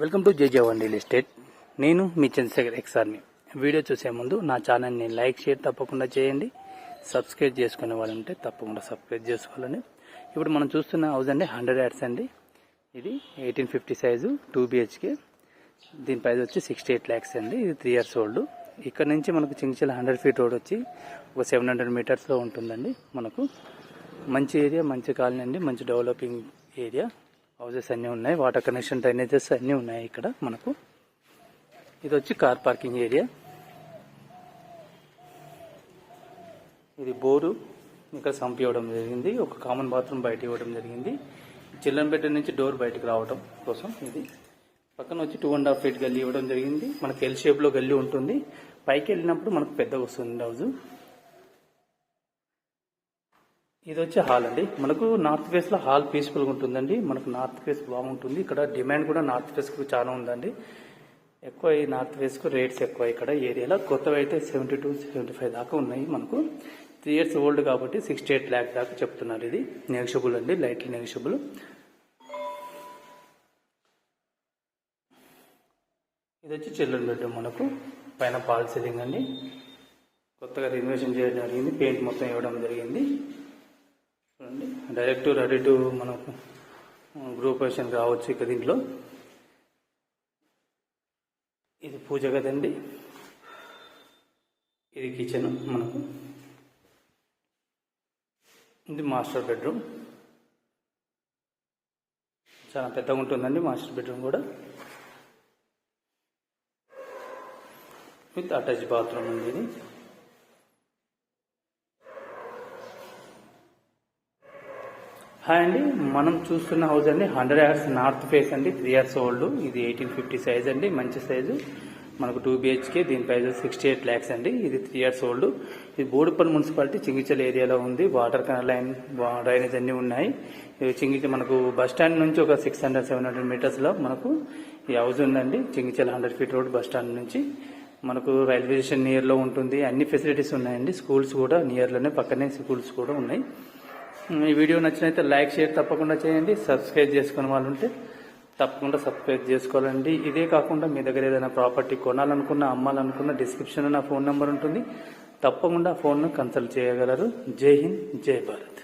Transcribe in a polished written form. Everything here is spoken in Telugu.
Welcome to JJ one real estate. నేను మీ చంద్రశేఖర్ ఎక్స్ఆర్ని. వీడియో చూసే ముందు నా ఛానల్ని లైక్ షేర్ తప్పకుండా చేయండి. సబ్స్క్రైబ్ చేసుకునే వాళ్ళు ఉంటే తప్పకుండా సబ్స్క్రైబ్ చేసుకోవాలని. ఇప్పుడు మనం చూస్తున్న హౌస్ అండి 100 yards అండి. ఇది 1850 సైజు 2 BHK. దీని ప్రైస్ వచ్చి 68 lakhs అండి. ఇది 3 years old. ఇక్కడ నుంచి మనకు చింగిచెల 100 feet రోడ్ వచ్చి ఒక 700 meters ఉంటుందండి. మనకు మంచి ఏరియా, మంచి కాలనీ అండి, మంచి డెవలపింగ్ ఏరియా. హౌసెస్ అన్నీ ఉన్నాయి, వాటర్ కనెక్షన్, డ్రైనేజెస్ అన్నీ ఉన్నాయి ఇక్కడ మనకు. ఇది వచ్చి కార్ పార్కింగ్ ఏరియా. ఇది బోరు ఇక్కడ సంప్ ఇవ్వడం జరిగింది. ఒక కామన్ బాత్రూమ్ బయట ఇవ్వడం జరిగింది. చిల్డ్రన్ బెడ్ నుంచి డోర్ బయటకు రావడం కోసం. ఇది పక్కన వచ్చి 2.5 feet గల్లీ ఇవ్వడం జరిగింది. మనకు ఎల్ షేప్లో గల్లీ ఉంటుంది. పైకి వెళ్ళినప్పుడు మనకు పెద్దగా వస్తుంది హౌస్. ఇది వచ్చి హాల్ అండి. మనకు నార్త్ ఫేస్ లో హాల్ పీస్ఫుల్ గా ఉంటుందండి. మనకు నార్త్ ఫేస్ బాగుంటుంది. ఇక్కడ డిమాండ్ కూడా నార్త్ ఫేస్ కు చాలా ఉందండి. ఎక్కువ ఈ నార్త్ ఫేస్ కు రేట్స్ ఎక్కువ ఇక్కడ ఏరియాలో. కొత్తవి అయితే 72-75 దాకా ఉన్నాయి. మనకు 3 years old కాబట్టి 68 lakh దాకా చెప్తున్నారు. ఇది నెగోషియబుల్ అండి, లైట్లీ నెగోషియబుల్. ఇది వచ్చి చిల్డ్రన్ బెడ్రూమ్. మనకు పైన పాల్ సీలింగ్ అండి. కొత్తగా రెనోవేషన్ చేయడం జరిగింది, పెయింట్ మొత్తం ఇవ్వడం జరిగింది. డైరెక్ట్ రెడీ టు మనకు గ్రూప్ పొజిషన్ రావచ్చు ఇక దీంట్లో. ఇది పూజ గదండి. ఇది కిచెన్ మనకు. ఇది మాస్టర్ బెడ్రూమ్. చాలా పెద్దగా ఉంటుందండి మాస్టర్ బెడ్రూమ్ కూడా. విత్ అటాచ్ బాత్రూమ్ ఉంది. ఇది హాయ్ అండి. మనం చూస్తున్న హౌస్ అండి 100 yards నార్త్ ఫేస్ అండి, 3 years old. ఇది 1850 సైజ్ అండి, మంచి సైజు. మనకు 2 BHK. దీని ప్రైస్ 68 lakhs అండి. ఇది 3 years old. ఇది బోడుపల్లి మున్సిపాలిటీ చింగిచెల ఏరియాలో ఉంది. వాటర్ లైన్, డ్రైనేజ్ అన్నీ ఉన్నాయి. చింగిచెల మనకు బస్ స్టాండ్ నుంచి ఒక 600-700 meters లో మనకు ఈ హౌస్ ఉందండి. చింగిచెల 100 feet రోడ్ బస్ స్టాండ్ నుంచి మనకు రైల్వే స్టేషన్ నియర్ లో ఉంటుంది. అన్ని ఫెసిలిటీస్ ఉన్నాయండి. స్కూల్స్ కూడా నియర్ లోనే, పక్కనే స్కూల్స్ కూడా ఉన్నాయి. ఈ వీడియో నచ్చినైతే లైక్ షేర్ తప్పకుండా చేయండి. సబ్స్క్రైబ్ చేసుకునే వాళ్ళు ఉంటే తప్పకుండా సబ్స్క్రైబ్ చేసుకోవాలండి. ఇదే కాకుండా మీ దగ్గర ఏదైనా ప్రాపర్టీ కొనాలనుకున్నా, అమ్మాలనుకున్నా డిస్క్రిప్షన్లో నా ఫోన్ నెంబర్ ఉంటుంది. తప్పకుండా ఫోన్ను కన్సల్ట్ చేయగలరు. జై హింద్, జై భారత్.